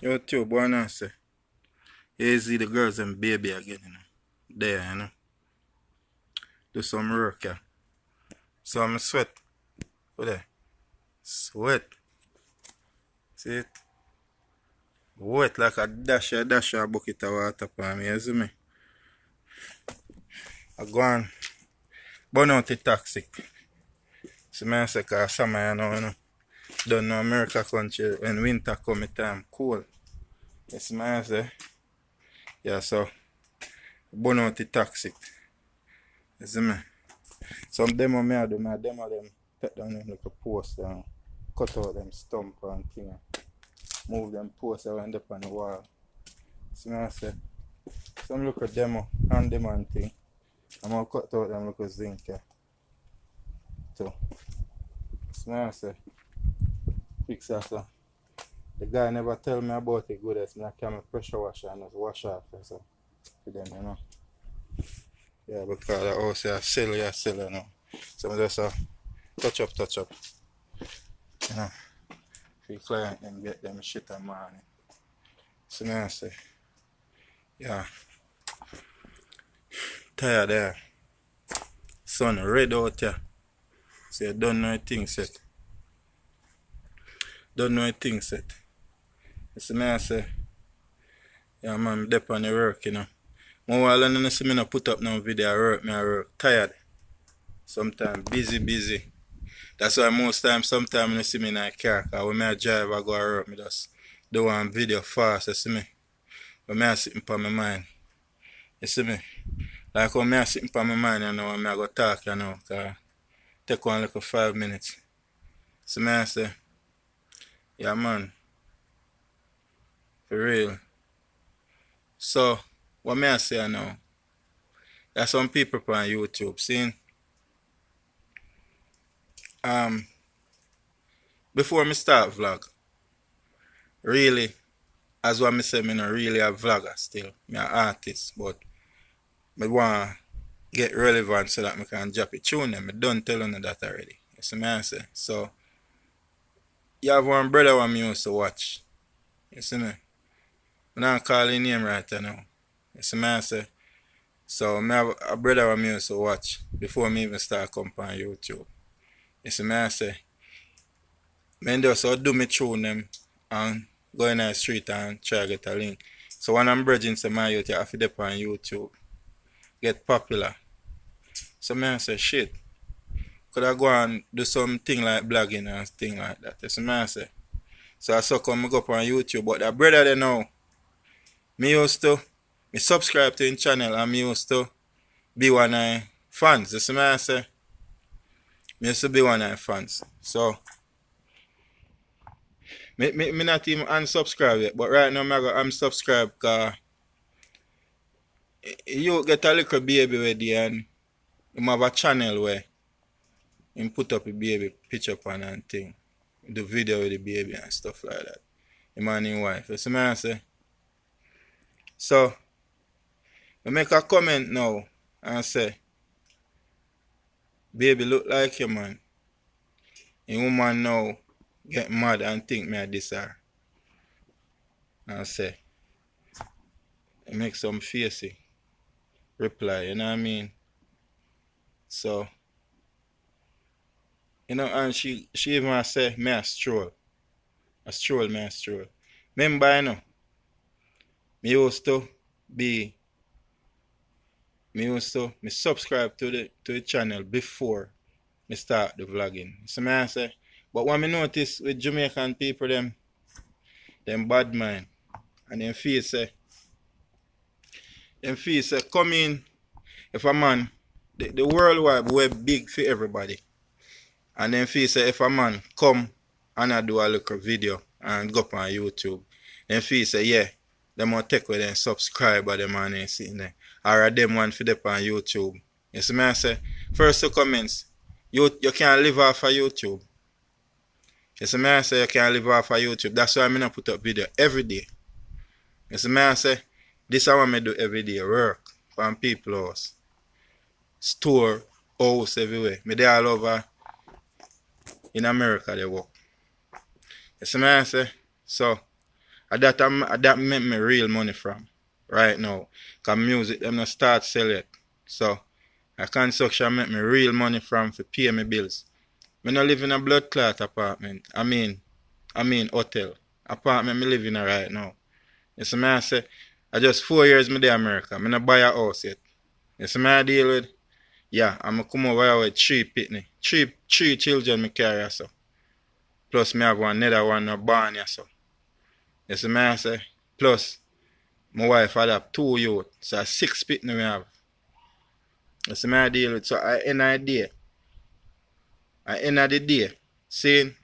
YouTube, wanna say, you see the girls and baby again, There, Do some work, yeah. So I'm sweat. Go there. Sweat. See it? Wet like a dash bucket of water for me, you see me? I go on, burn out the toxic. See me, I say, cause summer, Don't know America country, when winter come, time cool. You see me, I say, yeah, so, burn out the toxic. You see me? Some demo me I do, I demo them, take down them like a post and cut out them stump and thing. Move them posts around up on the wall. See me I say, some look at demo, hand demo and thing. I'm gonna cut out them little zinc here. So, see me I say, fix that so. The guy never tell me about it good as I can pressure washer and just wash off so for them, Yeah, because the house is sell, So I just touch up. For client them get them shit on morning. So I say, yeah. Tired there. Sun red out here. So you don't know anything set. You see me I say, yeah man, dep on the work, More while I see me not put up no video, I work. Tired. Sometimes busy. That's why most times, sometimes you see me in a car, because when I drive, I go to work, I just do one video fast, you see me? When I sitting on my mind, you see me? Like when I sitting on my mind, when I go talk, because take one like 5 minutes. So I say, yeah man, for real. So, what I say now, there's some people on YouTube seeing, before me start vlog, really, as what I say, I'm not really a vlogger still. I'm an artist, but I want to get relevant so that I can drop it tune them. I don't tell you that already. You see me I say? So, you have one brother who I used to watch. You see me? I'm not calling name right now. You see me I say? So, I have a brother who I used to watch before I even start coming on YouTube. You see me I say? I just do me tune them and go in the street and try to get a link. So when I'm bridging to my youth, you have to dip on YouTube. Get popular. So I say, shit. Could I go and do something like blogging and thing like that? That's what I say. So I saw come go up on YouTube. But that brother they know, me subscribe to his channel and me used to be one of his fans. That's what I say. Me used to be one of his fans. So me not even unsubscribe yet, but right now I'm unsubscribe because you get a little baby with you and you have a channel where you put up a baby picture on and thing. Do video with the baby and stuff like that. Him and his wife. You see me I say? So I make a comment now and say, baby look like you man. A woman now get mad and think me I diss her. And say, I make some facey reply, you know what I mean? So, and she even say, me a stroll. Me a stroll. Remember, me subscribe to the channel before me start the vlogging. So I say, but what me notice with Jamaican people, them badmind, and them feel say come in, if a man, the world wide web big for everybody. And then feel say if a man come and I do a little video and go up on YouTube, then feel say yeah, them want take with them subscriber them and they sitting there. Or them want for them on YouTube. You see me I say, first two comments, you can't live off of YouTube. You see me I say you can't live off of YouTube. That's why I not put up video every day. You see me I say, this is what I do every day, work from people house. Store, house everywhere. Me there all over in America they work. You see me I say? So That make me real money from right now. Cause music them not start sell yet. So a construction make me real money from for pay me bills. Me not live in a blood clot apartment. I mean hotel. Apartment me live in right now. You see me I say I just 4 years me there America. Me not buy a house yet. You see me I deal with? Yeah, I'm come over here with 3 pitney. Three children me carry so. Plus me have another one no born here so. You see me I say? Plus my wife had up 2 youth. So 6 pitney me have. You see me I deal with? So I end of the day. Saying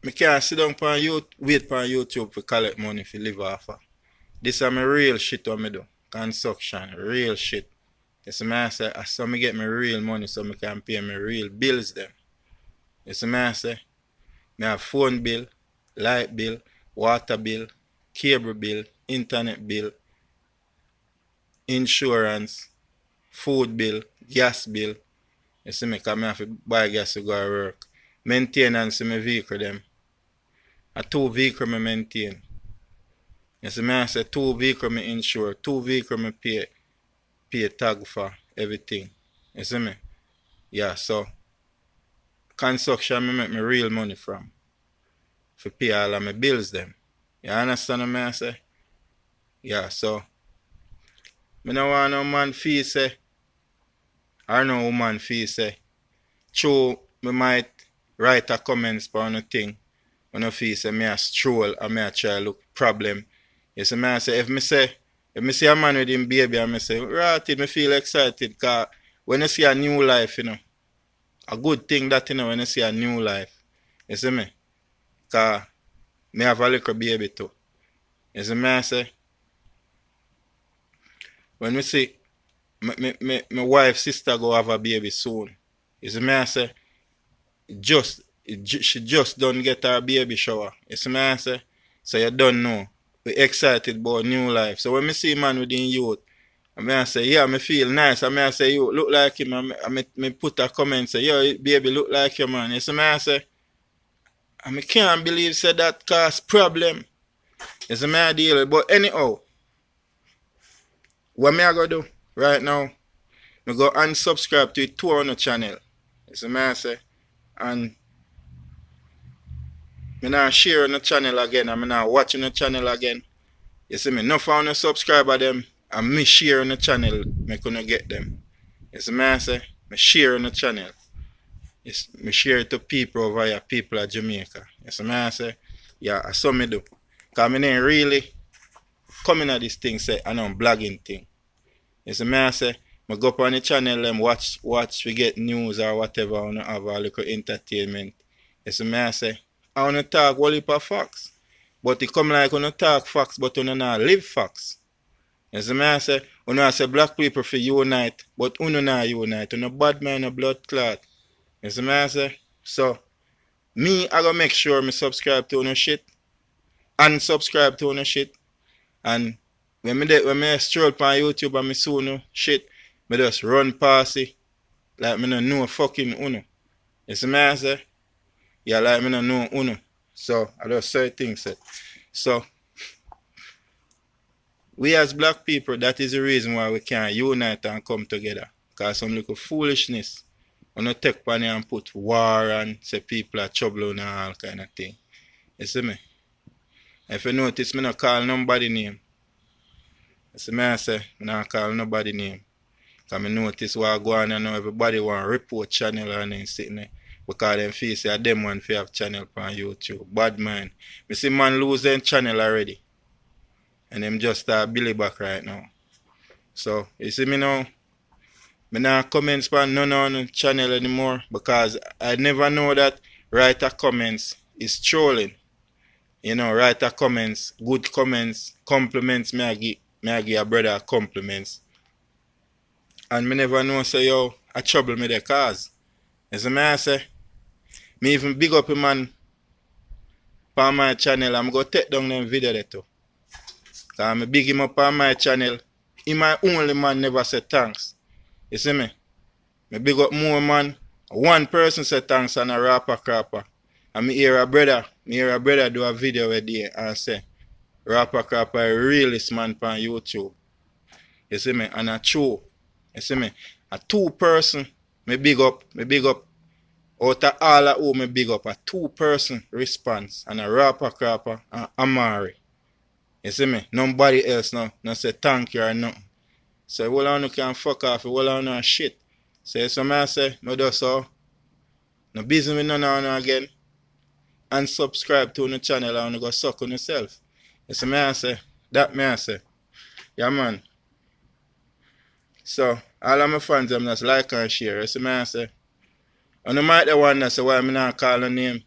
me can't sit down on wait on YouTube to collect money to live off of. This is my real shit what me do. Construction, real shit. You see me I say, I saw me get me real money so me can pay me real bills them. You see me I say, me have phone bill, light bill, water bill, cable bill, internet bill, insurance, food bill, gas bill. You see me, cause me have to buy gas to go to work. Maintenance of my vehicle them. A 2 vehicle me maintain. You see me I say 2 vehicle me insure, 2 vehicle me pay tag for everything. You see me? Yeah, so construction me make me real money from. For pay all of my bills them. You understand what I say? Yeah, so me no want no man feel say or no woman feel say true me might write a comments for no thing. When I feel say me a stroll or me a try look problem. You see me I say if me see a man with him baby and me say right me feel excited cause when you see a new life, you know. A good thing that you know when you see a new life. You see me? Cause me have a little baby too. You see me I say when we see my wife's sister go have a baby soon. You see me I say she just don't get her baby shower. You see me I say? So you don't know. We excited about new life. So when me see man within youth, I say, yeah, me feel nice. I say, you look like him. I put a comment say, yo, baby, look like you, man. You see me I say, I can't believe say that cause problem. You see me I deal with. But anyhow, what me I go do right now, I go unsubscribe to it 200 channel. You see me I say, and me not share on the channel again, and me not watch on the channel again. You see me, no found no subscriber them, and me share on the channel, me gonna get them. You see me I say, me share on the channel. Yes, me share it to people over here, people at Jamaica. You see me I say, yeah, I saw me do. Cause me ain't really coming at this thing say, I know blogging thing. You see me I say, I go up on the channel and watch we get news or whatever, I wanna have a little entertainment. You see me I say, I wanna talk whole heap of facts. But it come like wanna talk facts, but wanna not live facts. You see me I say, I say black people for unite, but uno not unite, uno bad man a blood clot. You see me I say? So me I gonna make sure me subscribe to uno shit, unsubscribe to uno shit, and when me stroll on YouTube and me see uno shit, me just run past it like me no know fucking uno. You see me I say? Yeah, like me no know uno. So I just say things that. So we as black people, that is the reason why we can't unite and come together. Cause some little foolishness. We not take money and put war and say people are trouble and all kind of thing. You see me? If you notice, me not call nobody name. You see me I say, me not call nobody name. Cause me notice what go on and now everybody want to report channel and then sitting there. Because them feel say them one fi have channel on YouTube. Badmind. Me see man lose them channel already. And them just start Billy back right now. So you see me now, me not comments on none on the channel anymore because I never know that write a comments is trolling. You know, write a comments, good comments, compliments, me I give a brother compliments. And me never know say yo, I trouble me the cause. You see me I say, me even big up a man on my channel, I'm going to take down them video there too. Cause I big him up on my channel. He my only man never say thanks. You see me? Me big up more man. One person say thanks and a rapper crapper. And me hear a brother me hear a brother do a video a day and say, rapper crapper a realist man on YouTube. You see me? And a true. You see me? A two person, me big up. Out of all of who me big up, a two person response and a rapper crapper and Amari. You see me? Nobody else no say thank you or nothing. So well on you can fuck off, well on you shit. So me I say, no do so. No business with none of you again. And subscribe to the channel and you go suck on yourself. You see me I say, that me I say. Yeah man. So all of my fans them just like and share. You see me I say. And you might the one that say why me not call a name.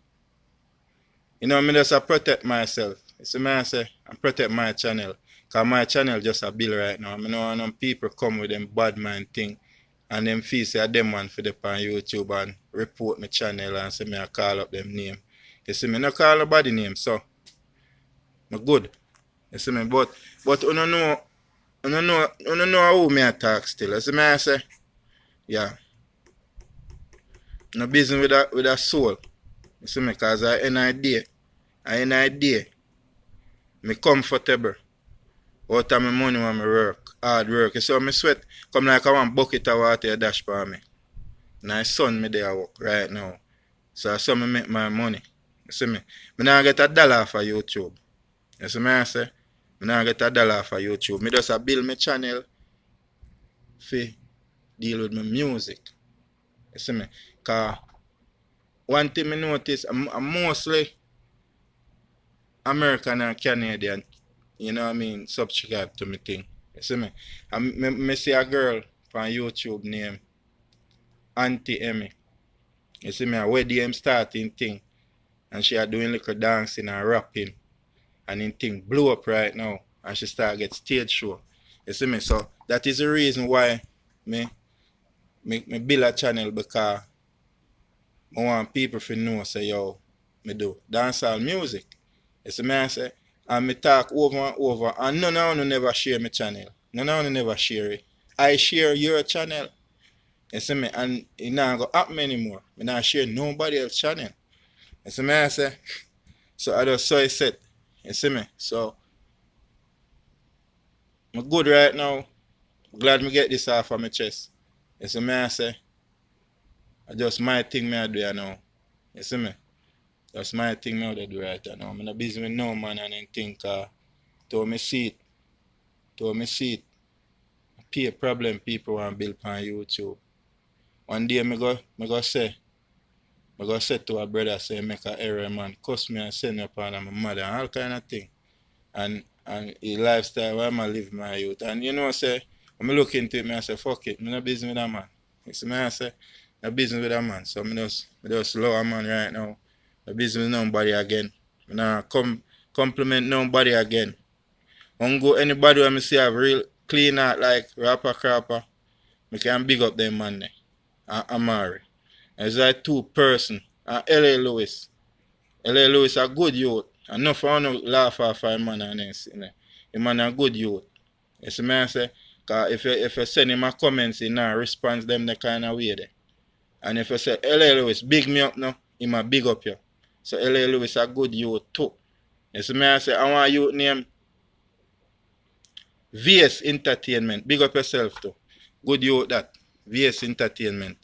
You know, me just protect myself. You see me I say, I protect my channel. Because my channel just a bill right now. I know when people come with them badmind thing and them feel say them one for the on YouTube and report my channel and say me I call up them name. You see me not call nobody name, so I'm good. You see me, but you don't know who me attack still. You see me I say, yeah. No business with a soul. You see me, cause I an idea. Me comfortable. Out of my money when I work. Hard work. You see me sweat come like I want bucket of water dash for me. Now sun me there work right now. So that's how I make my money. You see me? Me not get $1 for YouTube. You see me I say? Me not get $1 for YouTube. Me just build my channel for deal with my music. You see me? Cause one thing I notice, I'm mostly American and Canadian, you know what I mean, subscribe to me thing. You see me? I see a girl on YouTube named Auntie Emmy. You see me, a wedding starting thing. And she are doing little dancing and rapping. And in thing blew up right now. And she start get stage show. You see me? So that is the reason why me build a channel, because I want people to know say yo, me do dancehall music. You see me I say, and me talk over and over and none of you never share my channel. None of you never share it. I share your channel. You see me? And it not go happen anymore. I not share nobody else's channel. You see me I say? So I just saw it set. You see me? So I'm good right now. Glad me get this off of my chest. You see me I say? I just my thing me I do now. You see me? That's my thing me I do right now. I'm not busy with no man and anything, to me see it. Pay a problem people want to build on YouTube. One day I go say to a brother, say make a error man, cuss me and send me upon my mother and all kind of thing. And the lifestyle where I live my youth. And you know say, when I look into it, I say, fuck it, I'm not busy with that man. You see me I say, I'm busy with that man. So I just love a man right now. I'm busy with nobody again. I not compliment nobody again. I don't go anybody when I see have real clean out like rapper crapper, I can big up them man there. And Amari. It's like two person. And L.A. Lewis. L.A. Lewis a good youth. Enough for no laugh off a man and then see. The man a good youth. You see me I say? Cause if you send him a comments, he not response them the kind of way there. And if you say L.A. Lewis big me up now, he might big up you. So L.A. Lewis a good youth too. You see me I say, I want youth name VS Entertainment. Big up yourself too. Good youth that. VS Entertainment.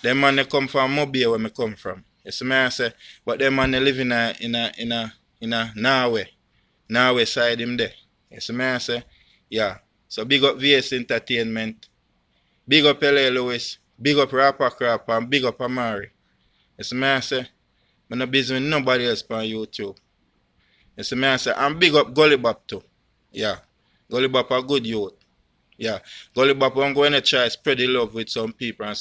Them man they come from Mobile where me come from. You see me I say, but them man they live in a Norway side him there. You see me I say, yeah. So big up VS Entertainment. Big up L.A. Lewis. Big up Rapper Crap and big up Amari. You see me I say, I'm not busy with nobody else on YouTube. You see me I say, and big up Gully Bop too. Yeah. Gully Bop a good youth. Yeah. Gully Bop I'm going to try spread the love with some people and